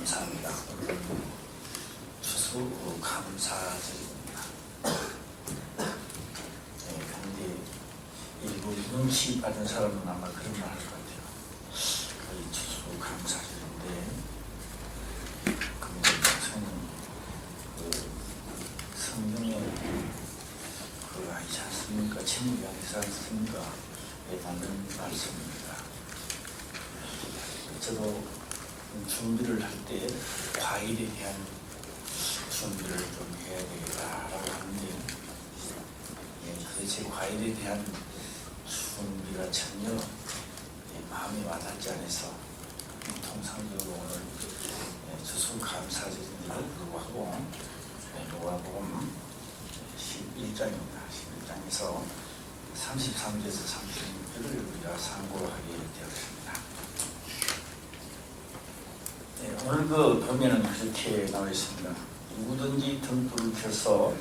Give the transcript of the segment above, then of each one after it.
감사합니다. 추수 감사절입니다. 그런데 일부 눈치 받은 사람은 아마 그런 말 할 것 같아요. 거의 추수 감사절인데 성경에 아니지 않습니까? 제목이 아니지 않습니까? 맞는 말씀입니다. 저도 준비를 할 때 과일에 대한 준비를 좀 해야 되겠다라고 하는데 도대체 과일에 대한 준비가 전혀 마음이 와닿지 않아서 통상적으로 오늘 추수감사절인데도 불구하고 누가복음 11장입니다. 11장에서 33절에서 36절을 우리가 상고하게 되었습니다. 오늘 보면은 그렇게 나와 있습니다. 누구든지 등불을 켜서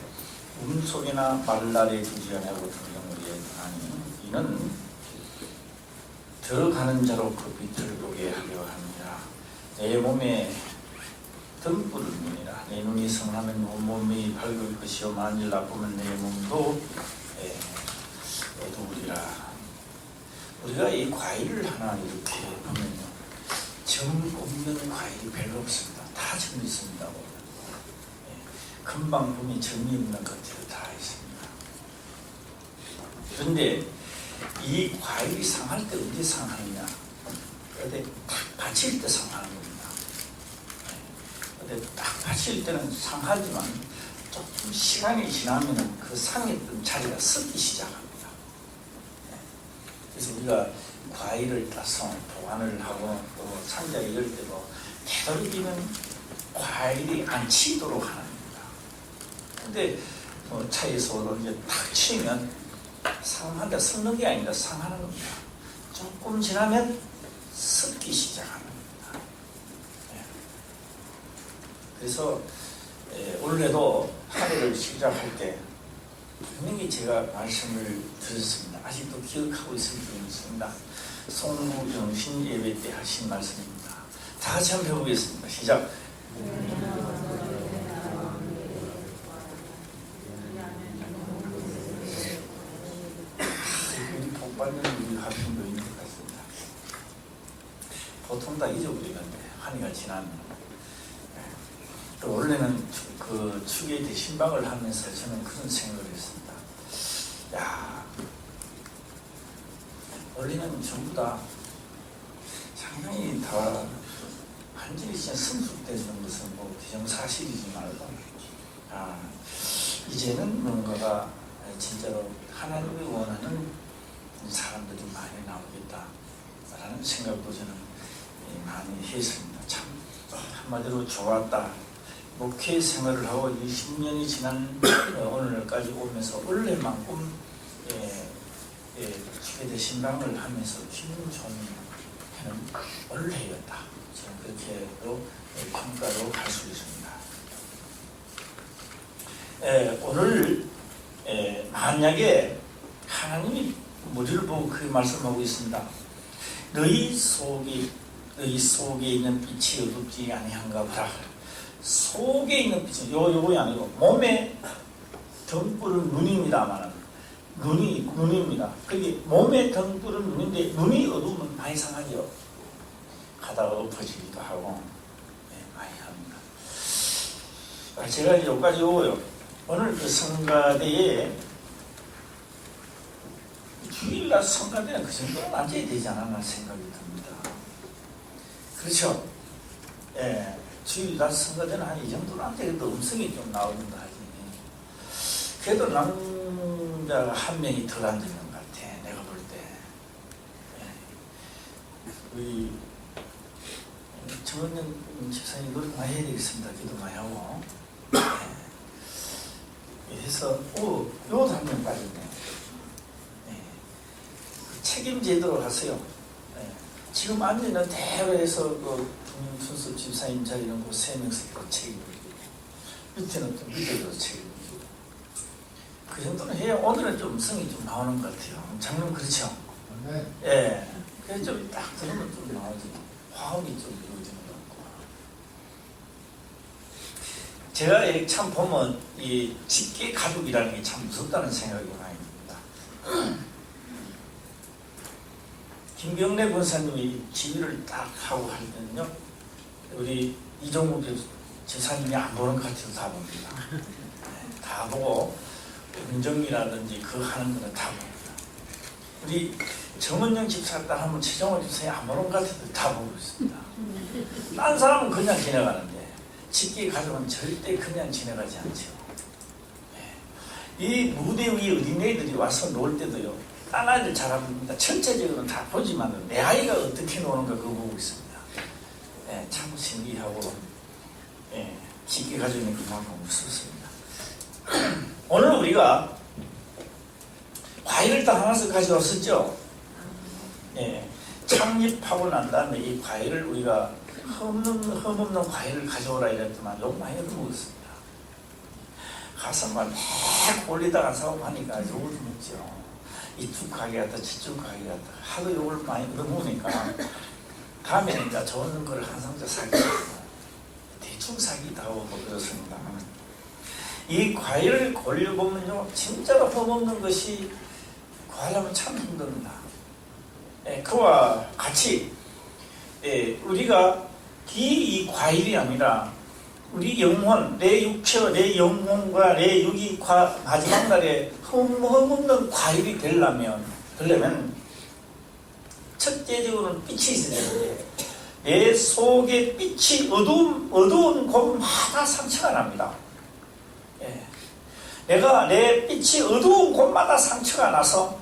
음속이나 말날에 두지 아니하고 등경물에 하니 이는 들어가는 자로 그 빛을 보게 하려 합니다. 내 몸에 등불을 눈이라. 내 눈이 성하면 온 몸이 밝을 것이요 만일 나쁘면 내 몸도 어두우리라. 우리가 이 과일을 하나 이렇게 보면요, 정 없는 과일이 별로 없습니다. 다 정이 있습니다. 금방 보면 정이 없는 것들이 다 있습니다. 그런데 이 과일이 상할 때 언제 상하느냐? 어디 딱 받칠 때 상하는 겁니다. 어디 딱 받칠 때는 상하지만 조금 시간이 지나면 그 상했던 자리가 썩기 시작합니다. 그래서 우리가 과일을 따서 보관을 하고 또 상자에 열 때도 되도록이면 과일이 안 치도록 하는 겁니다. 근데 차에서 이제 탁 치면 상한다, 썩는 게 아니라 상하는 겁니다. 조금 지나면 썩기 시작하는 겁니다. 그래서 올해도 한 해를 시작할 때 분명히 제가 말씀을 드렸습니다. 아직도 기억하고 있을 분 있습니다. 송구정신 예배 때 하신 말씀입니다. 다 같이 한번 해보겠습니다. 시작. 복 받는 우리 학생도 있는 것 같습니다. 보통 다 잊어버리는데 한 해가 지나면 또 원래는 그 축에 대신방을 하면서 저는 그런 생각을 했습니다. 야, 원래는 전부 다 상당히 다 완전히 진짜 성숙되는 것은 뭐 기정사실이지만 이제는 뭔가가 진짜로 하나님이 원하는 사람들이 많이 나오겠다라는 생각도 저는 많이 했습니다. 참 한마디로 좋았다. 목회 생활을 하고 20년이 지난 오늘까지 오면서 원래만큼 주례대 신방을 하면서 기분 좋은 해는 원래였다. 저는 그렇게도 평가로 할 수 있습니다. 오늘 만약에 하나님이 우리를 보고 그렇게 말씀하고 있습니다. 너희 속에 있는 빛이 어둡지 아니한가 보라. 속에 있는 빛은 요거이 아니고 몸에 등불은 눈입니다만은 눈입니다. 그게 몸에 등불은 눈인데 눈이 어두우면 많이 상하죠. 가다가 엎어지기도 하고 많이 합니다. 제가 이제 여기까지 오고요. 오늘 그 성가대에 주일날 성가대는 그 정도는 앉아야 되지 않았나 생각이 듭니다. 그렇죠? 주일날 성가대는 한 이 정도는 안 되겠다. 음성이 좀 나오는다 하지. 그래도 남자가 한 명이 덜 앉는 것 같아. 내가 볼 때. 우리 정은영 집사님 노력 많이 해야 되겠습니다. 기도 많이 하고. 해서 요것도 한 명 빠졌네. 책임제도로 하세요. 지금 앉는 대회에서 순수 집사님 자리는 그 3명씩 책임을 지고 밑에는 또 밑에도 책임을 지고 그 정도는 해야 오늘은 좀 성이 좀 나오는 것 같아요. 장르는 그렇죠? 네. 그래서 좀 딱 들으면 좀 나오지. 화음이 좀 이루어지는 것 같고 제가 이렇게 참 보면 이 직계 가족이라는 게 참 무섭다는 생각이 많이 듭니다. 김경래 권사님이 지휘를 딱 하고 할 때는요, 우리 이종국 지사님이 안 보는 것 같아서 다 봅니다. 다 보고 은정이라든지 그 하는 거는 다 봅니다. 우리 정은영 집사 딱 하면 최정호 집사님 안 보는 것 같아도 다 보고 있습니다. 딴 사람은 그냥 지나가는데 직계 가족은 절대 그냥 지나가지 않죠. 이 무대 위에 어린애들이 와서 놀 때도요, 딴 아이들 잘합니다. 전체적으로는 다 보지만 내 아이가 어떻게 노는가 그거 보고 있습니다. 참 신기하고 직계 가족이 그만큼 무섭습니다. 오늘 우리가 과일을 딱 하나씩 가져왔었죠. 창립하고 난 다음에 이 과일을 우리가 흠없는 과일을 가져오라 이랬더만 욕 많이 얻어먹었습니다. 가서 막 올리다가 사고 하니까 욕을 먹죠. 이쪽 가게 갔다 저쪽 가게 갔다 하도 욕을 많이 얻어먹으니까 다음에는 이제 좋은 걸 한 상자 사기도 하고 대충 사기도 하고 뭐 그렇습니다. 이 과일을 고려보면요, 진짜로 흠없는 것이 과일하면 참 힘듭니다. 그와 같이 우리가 이 과일이 아니라 우리 영혼, 내 육체와 내 영혼과 내 육이 마지막 날에 흠없는 과일이 되려면 첫째적으로는 빛이 있어야 되는데 내 속에 빛이 어두운 곳마다 상처가 납니다. 내가 내 빛이 어두운 곳마다 상처가 나서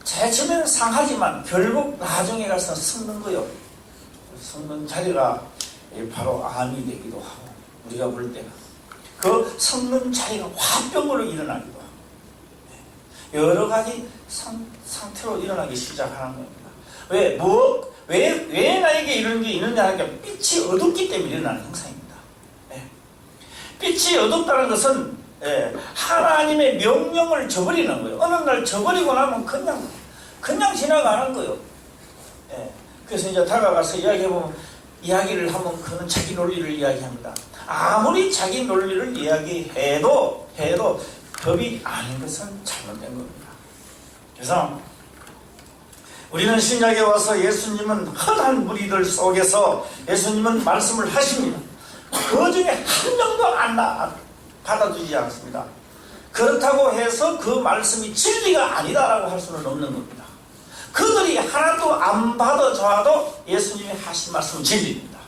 처음에는 상하지만 결국 나중에 가서 썩는 거요. 썩는 자리가 바로 암이 되기도 하고, 우리가 볼 때는 그 썩는 자리가 화병으로 일어나기도 하고 여러 가지 상태로 일어나기 시작하는 겁니다. 왜 나에게 이런 게 있느냐 하니까 빛이 어둡기 때문에 일어나는 현상입니다. 빛이 어둡다는 것은 하나님의 명령을 저버리는 거예요. 어느 날 저버리고 나면 그냥 지나가는 거예요. 그래서 이제 다가가서 이야기를 하면 그는 자기 논리를 이야기합니다. 아무리 자기 논리를 이야기해도 법이 아닌 것은 잘못된 겁니다. 그래서 우리는 신약에 와서 예수님은 흔한 무리들 속에서 예수님은 말씀을 하십니다. 그 중에 한 명도 안 받아주지 않습니다. 그렇다고 해서 그 말씀이 진리가 아니다라고 할 수는 없는 겁니다. 그들이 하나도 안 받아줘도 예수님이 하신 말씀은 진리입니다.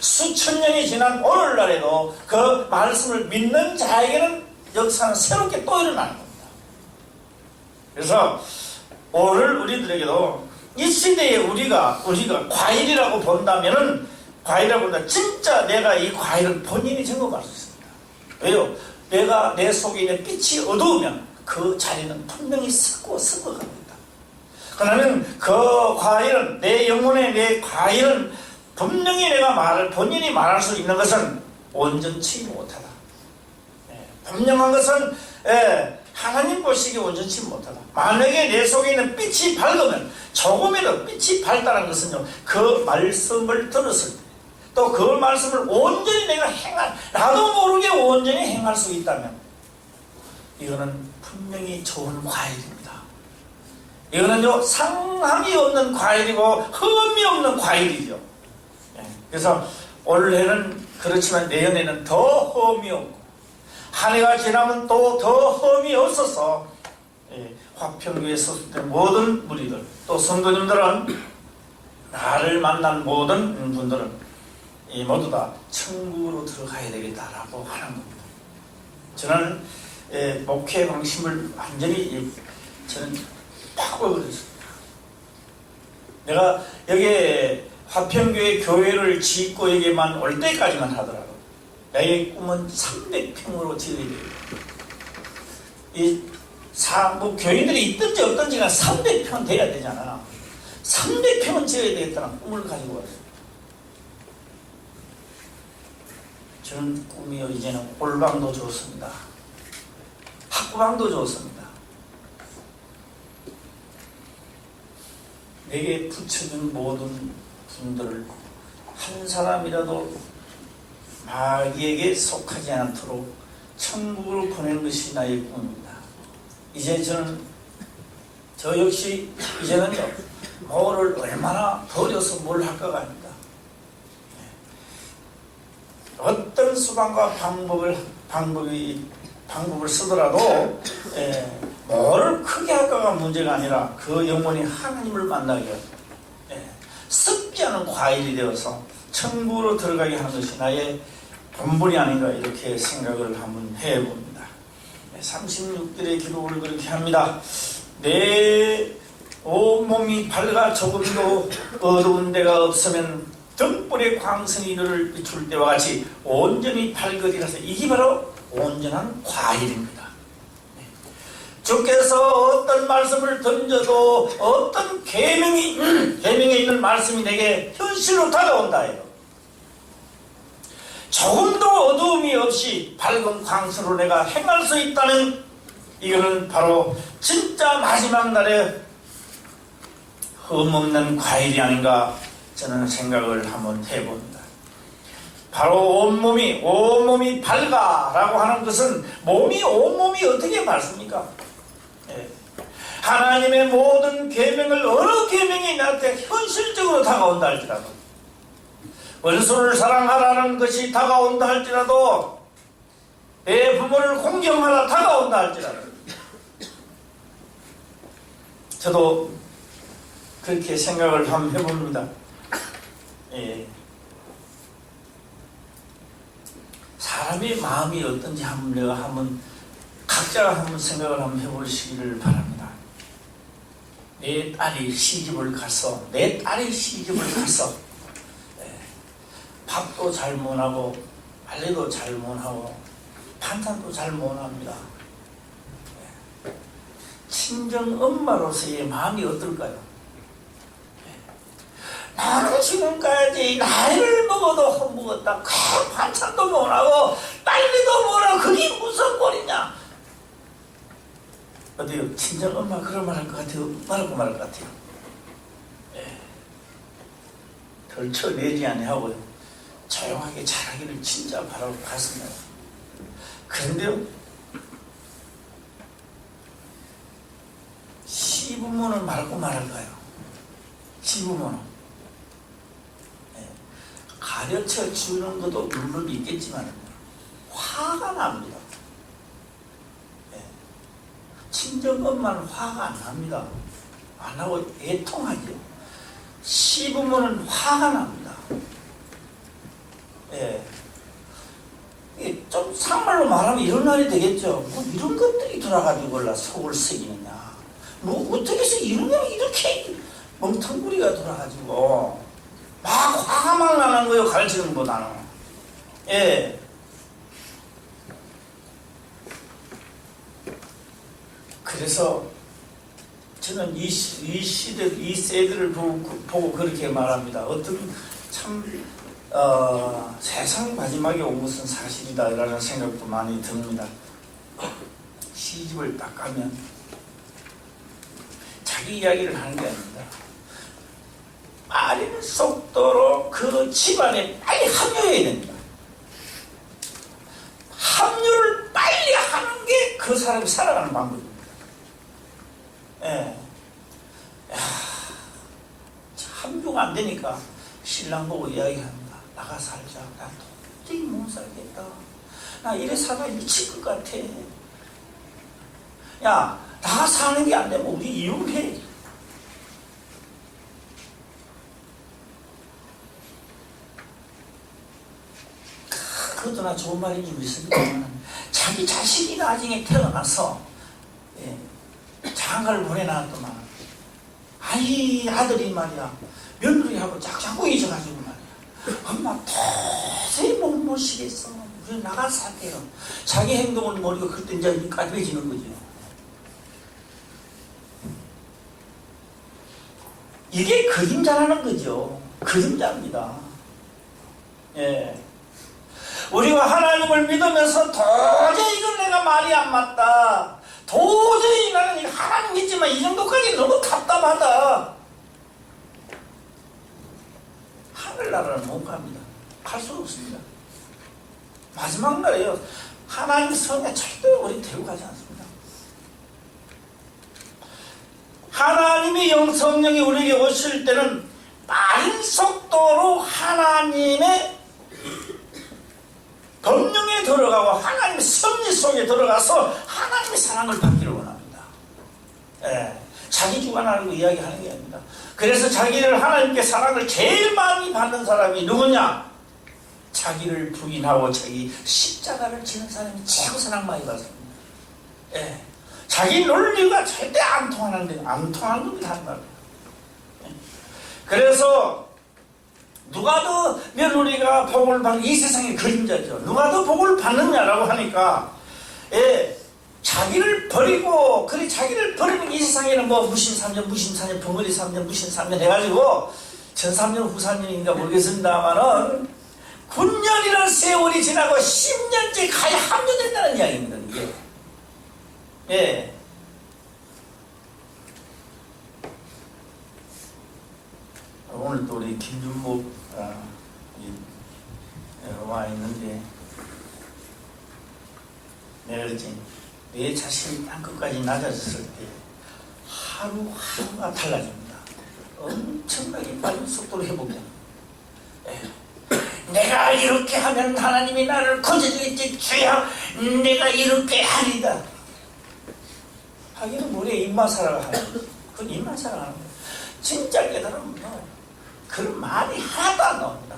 수천 년이 지난 오늘날에도 그 말씀을 믿는 자에게는 역사는 새롭게 또 일어나는 겁니다. 그래서 오늘 우리들에게도 이 시대에 우리가 과일이라고 본다면은 진짜 내가 이 과일을 본인이 점검할 수 있습니다. 왜요? 내가 내 속에 있는 빛이 어두우면 그 자리는 분명히 썩어갑니다. 그러면 그 과일은 내 영혼의 내 과일은 분명히 본인이 말할 수 있는 것은 온전치 못하다. 분명한 것은 하나님 보시기에 온전치 못하다. 만약에 내 속에 있는 빛이 밝으면 조금이라도 빛이 밝다는 것은요, 그 말씀을 들었을 때 또 그 말씀을 온전히 내가 나도 모르게 온전히 행할 수 있다면 이거는 분명히 좋은 과일입니다. 이거는요, 상함이 없는 과일이고 흠이 없는 과일이죠. 그래서 올해는 그렇지만 내년에는 더 흠이 없고 한 해가 지나면 또 더 흠이 없어서 화평교에 소속된 모든 무리들 또 성도님들은 나를 만난 모든 분들은 모두 다 천국으로 들어가야 되겠다라고 하는 겁니다. 저는 목회 방침을 완전히 저는 바꿔버렸습니다. 내가 여기에 화평교회 교회를 짓고 여기에만 올 때까지만 하더라도 나의 꿈은 300평으로 지어야 돼요. 뭐 교인들이 있든지 없든지가 300평 돼야 되잖아. 300평은 지어야 되겠다는 꿈을 가지고 왔어요. 저는 꿈이요, 이제는 올방도 좋습니다. 학구방도 좋습니다. 내게 붙여준 모든 분들을 한 사람이라도 마귀에게 속하지 않도록 천국으로 보내는 것이 나의 꿈입니다. 이제 저 역시 이제는요, 뭐를 얼마나 버려서 뭘 할까가 아닙니다. 어떤 수단과 방법을 쓰더라도 뭐를 크게 할까가 문제가 아니라 그 영혼이 하나님을 만나게 습지 않은 과일이 되어서 천국으로 들어가게 하는 것이 나의 본분이 아닌가 이렇게 생각을 한번 해봅니다. 36절의 기록을 그렇게 합니다. 내 온몸이 밝아 조금도 어두운 데가 없으면 등불의 광선이 너를 비출 때와 같이 온전히 밝으리라서 이게 바로 온전한 과일입니다. 주께서 어떤 말씀을 던져도 어떤 계명에 있는 말씀이 내게 현실로 다가온다 해요. 조금도 어두움이 없이 밝은 광선으로 내가 행할 수 있다는, 이거는 바로 진짜 마지막 날에 흠없는 과일이 아닌가 저는 생각을 한번 해봅니다. 바로 온몸이 밝아 라고 하는 것은 온몸이 어떻게 밝습니까? 하나님의 모든 계명을 어느 계명이 나한테 현실적으로 다가온다 할지라도, 원수를 사랑하라는 것이 다가온다 할지라도, 내 부모를 공경하라 다가온다 할지라도, 저도 그렇게 생각을 한번 해봅니다. 사람의 마음이 어떤지 각자가 한번 생각을 한번 해보시기를 바랍니다. 내 딸이 시집을 가서 밥도 잘 못하고 빨래도 잘 못하고 반찬도 잘 못합니다. 친정 엄마로서의 마음이 어떨까요? 나는 지금까지 나이를 먹어도 헛먹었다. 반찬도 못하고 빨래도 못하고 그게 무슨 꼴이냐? 어때요? 친정 엄마 그런 말 할 것 같아요? 말하고 말할 것 같아요? 덜쳐내지 아니하고요, 조용하게 잘하기를 진짜 바라고 갔습니다. 그런데요, 시부모는 말하고 말할까요? 시부모는 가르쳐 주는 것도 물론 있겠지만 화가 납니다. 친정 엄마는 화가 안 납니다. 안 나고 애통하죠. 시부모는 화가 납니다. 좀 상말로 말하면 이런 말이 되겠죠. 뭐 이런 것들이 돌아가지고 속을 썩이느냐. 뭐 어떻게 해서 이렇게 멍텅구리가 돌아가지고 막 화가 막 나는 거예요. 가르치는 것보다는. 그래서 저는 이 세대를 보고 그렇게 말합니다. 어떤 세상 마지막에 온 것은 사실이다 라는 생각도 많이 듭니다. 시집을 딱 가면 자기 이야기를 하는 게 아닙니다. 빠른 속도로 그 집안에 빨리 합류해야 됩니다. 합류를 빨리 하는 게 그 사람이 살아가는 방법입니다. 합류가 안 되니까 신랑 보고 이야기합니다. 나가 살자. 나 도저히 못 살겠다. 나 이래 살다 미칠 것 같아. 야, 나가 사는 게 안 되면 우리 이혼해. 그것도 나 좋은 말인 줄 믿습니다. 자기 자식이 나중에 태어나서 장가를 보내놨더만, 아이 아들이 말이야 며느리하고 짝짝꿍이 져가지고 말이야, 엄마 도저히 못 모시겠어. 우리 나가 살게요. 자기 행동을 모르고 그때 이제 까매지는 거죠. 이게 그림자라는 거죠. 그림자입니다. 우리가 하나님을 믿으면서 도저히 이건 내가 말이 안 맞다. 도저히 나는 하나님 믿지만 이 정도까지 너무 답답하다. 하늘나라는 못 갑니다. 갈 수 없습니다. 마지막 날에요. 하나님 성에 절대로 우리 데리고 가지 않습니다. 하나님의 성령이 우리에게 오실 때는 빠른 속도로 하나님의 법령에 들어가고 하나님의 섭리 속에 들어가서 하나님의 사랑을 받기를 원합니다. 자기 주관하는 이야기하는 게 아닙니다. 그래서 자기를 하나님께 사랑을 제일 많이 받는 사람이 누구냐? 자기를 부인하고 자기 십자가를 지는 사람이 최고 사랑 많이 받습니다. 자기 논리가 절대 안 통하는데 안 통하는 겁니다. 하는 말이에요. 그래서 누가 더 며느리가 복을 받는 이 세상의 그림자죠. 누가 더 복을 받느냐라고 하니까 자기를 버리고 그래 자기를 버리는 이 세상에는 뭐 무신 3년 무신 4년 벙어리 3년 무신 3년 해가지고 전 3년 후 3년인가 모르겠습니다만은 9년이라는 세월이 지나고 10년째 가야 합류된다는 이야기입니다. 이게 오늘 또 우리 김준목 와 있는데 내가 그랬지 내 자신이 땅끝까지 낮아졌을 때 하루하루가 달라집니다. 엄청나게 빠른 속도로 회복됩니다. 내가 이렇게 하면 하나님이 나를 거저주겠지. 주야 내가 이렇게 하리다. 하기는 우리의 입맛사라고 하는 거죠. 그건 입맛사라고 하는 거예요. 진짜 깨달으면 그런 말이 하나도 안 나옵니다.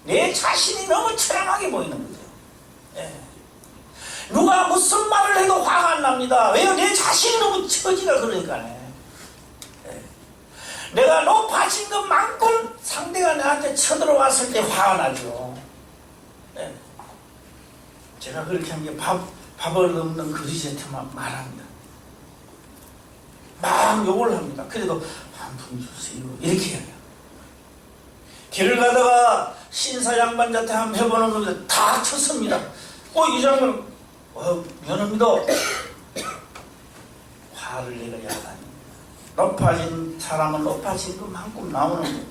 내 자신이 너무 처량하게 보이는 거죠. 누가 무슨 말을 해도 화가 안 납니다. 왜요? 내 자신이 너무 처지가 그러니까네. 내가 높아진 것만큼 상대가 나한테 쳐들어왔을 때 화가 나죠. 제가 그렇게 한 게 밥을 없는 그릇한테만 말합니다. 막 욕을 합니다. 그래도 한 푼 주세요. 이렇게 해요. 길을 가다가 신사 양반한테 한번 해보는 겁니다. 다 쳤습니다. 이 장면, 미안합니다. 화를 내가 야단입니다. 높아진 사람은 높아진 것만큼 나오는 겁니다.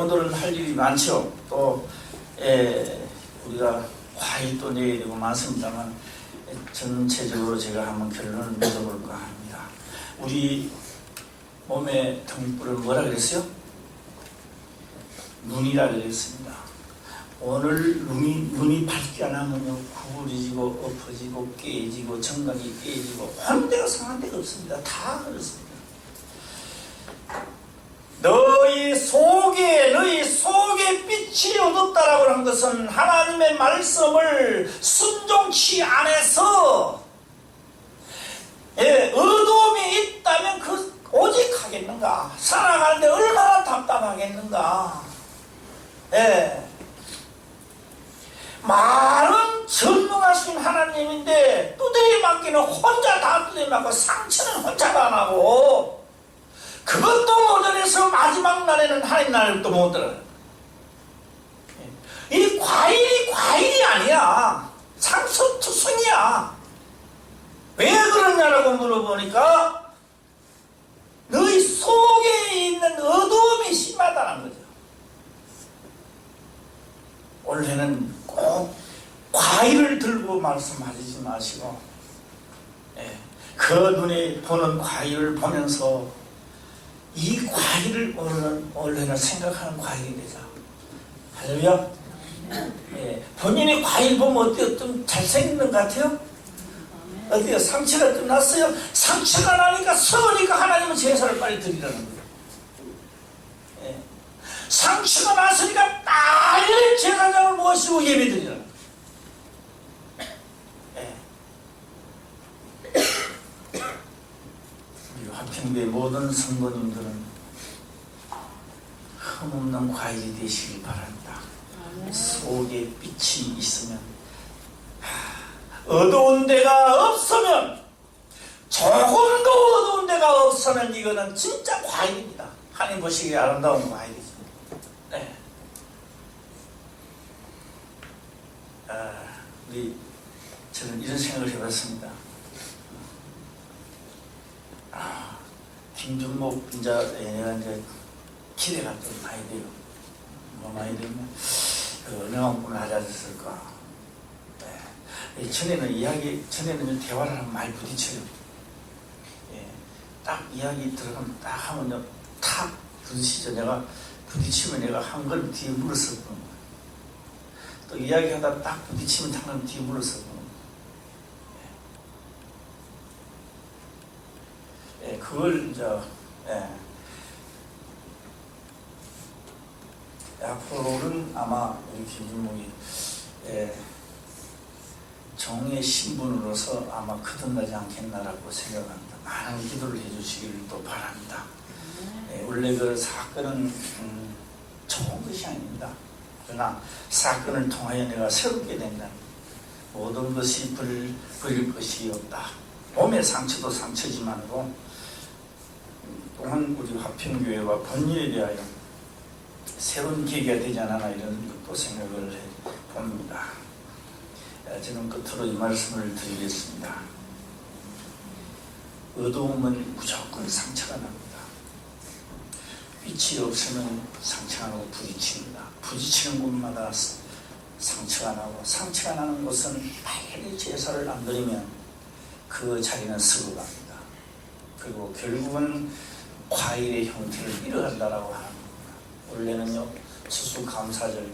오늘은 할 일이 많죠. 또 우리가 과일도 내야 되고 많습니다만 전체적으로 제가 한번 결론을 맺어볼까 합니다. 우리 몸의 등불을 뭐라 그랬어요? 눈이라 그랬습니다. 오늘 눈이 밝지 않으면 구부러지고 엎어지고 깨지고 정각이 깨지고 환대가 상한 데가 없습니다. 다 그렇습니다. 너희 속에 빛이 어둡다라고 하는 것은 하나님의 말씀을 순종치 않아서 어두움이 있다면 그 오직 하겠는가? 살아가는데 얼마나 답답하겠는가? 말은 전능하신 하나님인데 두드려 맞기는 혼자 다 두드려 맞고 상처는 혼자도 안 하고 그것도 모자라서 마지막 날에는 하나님 나라를 또 못 들어요. 이 과일이 아니야. 상수투성이야. 왜 그러냐라고 물어보니까 너희 속에 있는 어두움이 심하다는 거죠. 올해는 꼭 과일을 들고 말씀하시지 마시고 그 눈에 보는 과일을 보면서 이 과일을 올해는 생각하는 과일이 되자. 할렐루야. 본인이 과일 보면 어때요? 좀 잘생긴 것 같아요? 어때요? 상처가 좀 났어요? 상처가 나니까 서우니까 하나님은 제사를 빨리 드리라는 거예요. 상처가 났으니까 빨리 제사장을 모시고 예배 드리라는 거예요. 화평교회 모든 성도님들은 흠없는 과일이 되시길 바랍니다. 속에 빛이 있으면 어두운 데가 없으면 조금도 어두운 데가 없으면 이거는 진짜 과일입니다. 하나님 보시기에 아름다운 과일이죠. 저는 이런 생각을 해봤습니다. 김준목 내가 이제 기대가 좀 많이 돼요. 뭐 많이 되면 은행한 꿈을 하지 않았을까. 네. 전에는 대화를 하면 많이 부딪혀요. 예. 딱 이야기 들어가면 딱 하면요, 탁 부딪히죠. 내가 부딪히면 내가 한 걸 뒤에 물었었거든요. 또 이야기하다 딱 부딪히면 한 걸 뒤에 물었었거든요. 예. 그걸 앞으로는 아마 우리 김준목이 정의 신분으로서 아마 거듭나지 않겠나라고 생각합니다. 많은 기도를 해주시기를 또 바랍니다. 원래 그 사건은 좋은 것이 아닙니다. 그러나 사건을 통하여 내가 새롭게 된다. 모든 것이 버릴 것이 없다. 몸의 상처도 상처지만도 또한 우리 화평교회와 번율에 대하여 새로운 계기가 되지 않았나 이런 것도 생각을 해봅니다. 저는 끝으로 이 말씀을 드리겠습니다. 어두움은 무조건 상처가 납니다. 빛이 없으면 상처가 나고 부딪힙니다. 부딪히는 곳마다 상처가 나고, 상처가 나는 곳은 빨리 제사를 안 드리면 그 자리는 썩어갑니다. 그리고 결국은 과일의 형태를 잃어간다라고 하는 겁니다. 원래는요, 추수감사절,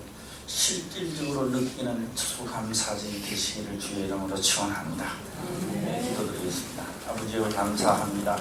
실질적으로 느끼는 추수감사절이 되시기를 주의 이름으로 축원합니다. 기도드리겠습니다. 아버지여 감사합니다.